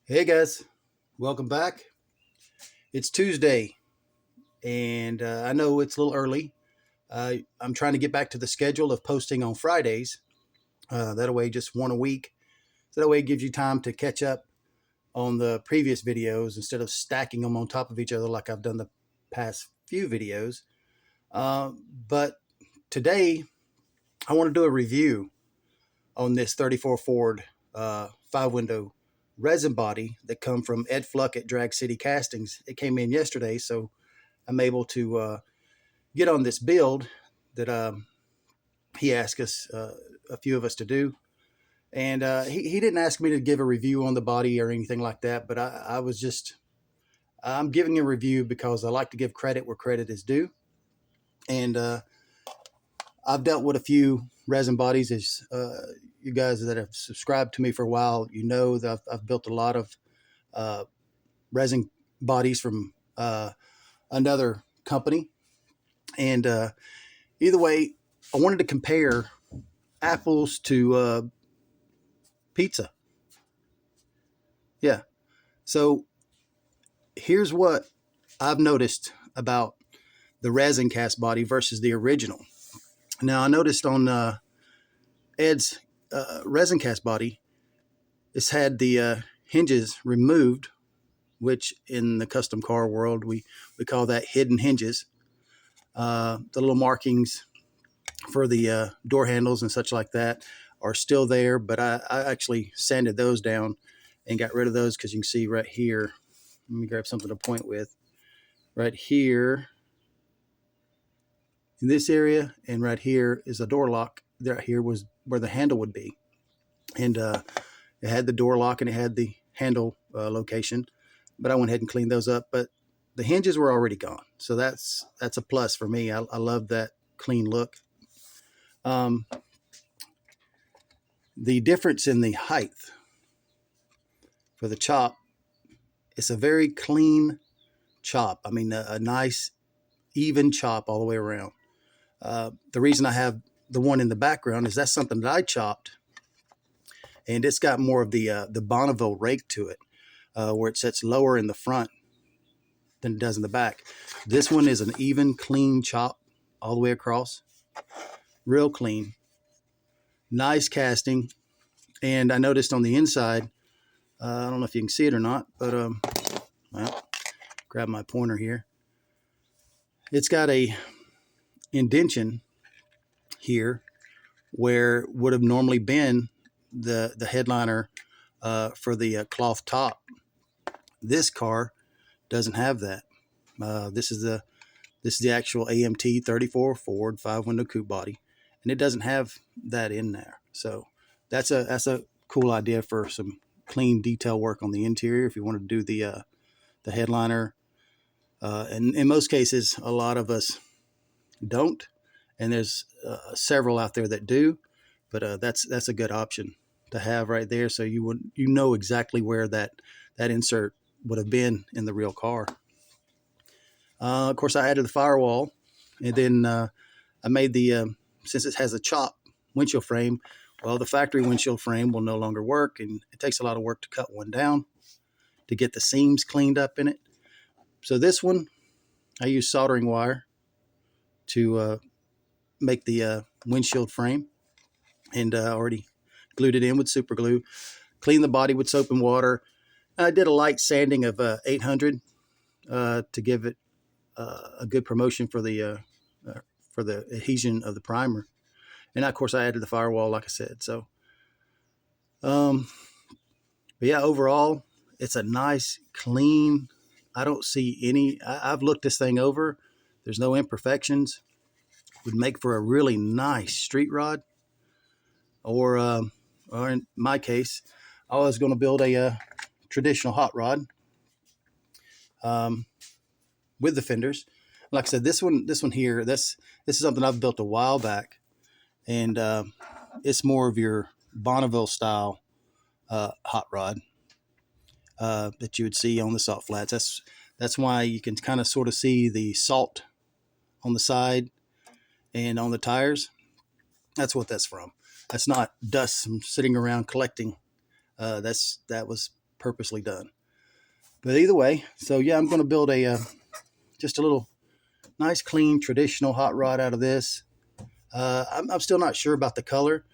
Hey guys, welcome back. It's Tuesday, and I know it's a little early. I'm trying to get back to the schedule of posting on Fridays. That way, just one a week. So that way, it gives you time to catch up on the previous videos instead of stacking them on top of each other like I've done the past few videos. Uh, but today, I want to do a review on this 34 Ford 5-window resin body that come from Ed Fluck at Drag City Castings. It came in yesterday, so I'm able to get on this build that he asked us, a few of us, to do. And he didn't ask me to give a review on the body or anything like that, but I'm giving a review because I like to give credit where credit is due. And I've dealt with a few resin bodies. As you guys that have subscribed to me for a while, you know that I've built a lot of uh, resin bodies from another company. And either way, I wanted to compare apples to pizza. Yeah. So here's what I've noticed about the resin cast body versus the original. Now, I noticed on Ed's resin cast body, it's had the hinges removed, which in the custom car world, we call that hidden hinges. The little markings for the door handles and such like that are still there, but I actually sanded those down and got rid of those because you can see right here. Let me grab something to point with. Right here in this area, and right here is a door lock. Right here was where the handle would be, and it had the door lock and it had the handle location. But I went ahead and cleaned those up. But the hinges were already gone, so that's a plus for me. I love that clean look. Um, the difference in the height for the chop, it's a very clean chop. I mean, a nice even chop all the way around. The reason I have the one in the background is that's something that I chopped, and it's got more of the Bonneville rake to it, where it sits lower in the front than it does in the back. This one is an even, clean chop all the way across, real clean, nice casting. And I noticed on the inside, I don't know if you can see it or not, but well, grab my pointer here. It's got a indention here where would have normally been the headliner for the cloth top. This car doesn't have that. This is the actual AMT 34 Ford 5-window coupe body, and it doesn't have that in there. So that's a cool idea for some clean detail work on the interior if you want to do the headliner. And in most cases, a lot of us don't, and there's several out there that do, but that's a good option to have right there, so you know exactly where that insert would have been in the real car. Of course, I added the firewall, and then I made since it has a chop windshield frame. Well, the factory windshield frame will no longer work, and it takes a lot of work to cut one down to get the seams cleaned up in it. So this one, I use soldering wire to make the windshield frame, and already glued it in with super glue. Cleaned the body with soap and water. I did a light sanding of 800 to give it a good promotion for the adhesion of the primer. And of course, I added the firewall, like I said. So, but yeah, overall, it's a nice, clean. I don't see any. I've looked this thing over. There's no imperfections. Would make for a really nice street rod, or in my case, I was going to build a traditional hot rod um, with the fenders. Like I said, this one here, this is something I've built a while back, and it's more of your Bonneville style hot rod that you would see on the salt flats. That's why you can kind of sort of see the salt on the side and on the tires. That's what that's from. That's not dust from sitting around collecting. That was purposely done. But either way, so yeah, I'm going to build a just a little nice, clean, traditional hot rod out of this. I'm still not sure about the color.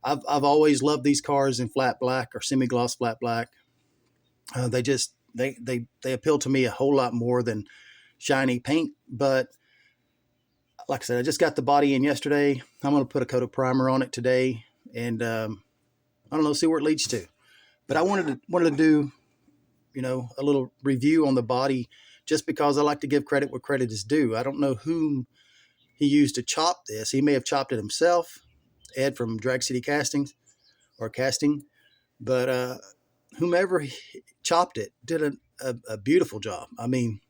I've always loved these cars in flat black or semi-gloss flat black. They appeal to me a whole lot more than shiny paint. But like I said, I just got the body in yesterday. I'm going to put a coat of primer on it today, and I don't know, see where it leads to. But I wanted to do, a little review on the body, just because I like to give credit where credit is due. I don't know whom he used to chop this. He may have chopped it himself, Ed from Drag City Casting, but whomever chopped it did a beautiful job. I mean,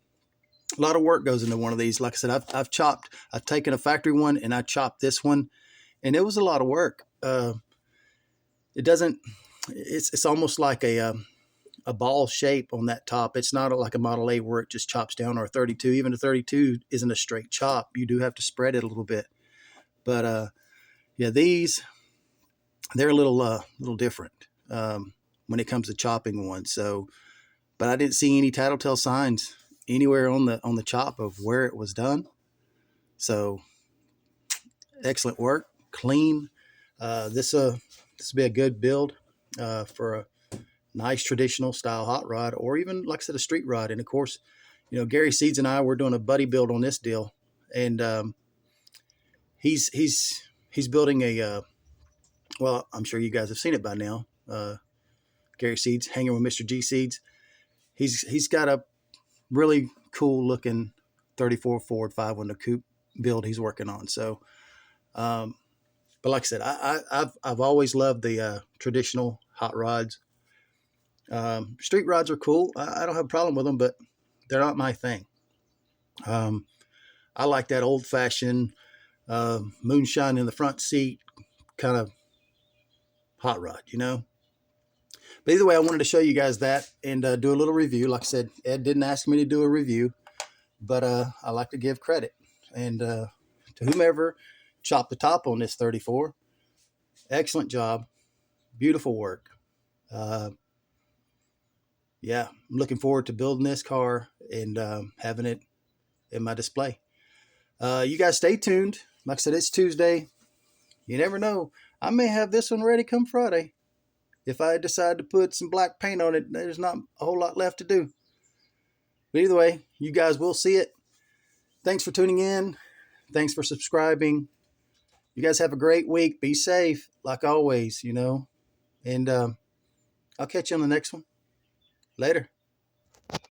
a lot of work goes into one of these. Like I said, I've taken a factory one and I chopped this one, and it was a lot of work. It's almost like a ball shape on that top. It's not like a Model A where it just chops down, or a 32. Even a 32 isn't a straight chop. You do have to spread it a little bit. But yeah, they're a little different when it comes to chopping one. So, but I didn't see any tattletale signs anywhere on the chop of where it was done. So excellent work, clean. This will be a good build for a nice traditional style hot rod, or even, like I said, a street rod. And of course, Gary Seeds and I, we're doing a buddy build on this deal, and he's building a well, I'm sure you guys have seen it by now. Gary Seeds, hanging with Mr. G Seeds. He's got a really cool looking 34 Ford 5-window coupe build he's working on. So, but like I said, I've always loved the traditional hot rods. Street rods are cool. I don't have a problem with them, but they're not my thing. I like that old fashioned moonshine in the front seat kind of hot rod, But either way, I wanted to show you guys that and do a little review. Like I said, Ed didn't ask me to do a review, but I like to give credit. And to whomever chopped the top on this 34, excellent job. Beautiful work. Yeah, I'm looking forward to building this car and having it in my display. You guys stay tuned. Like I said, it's Tuesday. You never know. I may have this one ready come Friday. If I decide to put some black paint on it, there's not a whole lot left to do. But either way, you guys will see it. Thanks for tuning in. Thanks for subscribing. You guys have a great week. Be safe, like always, And I'll catch you on the next one. Later.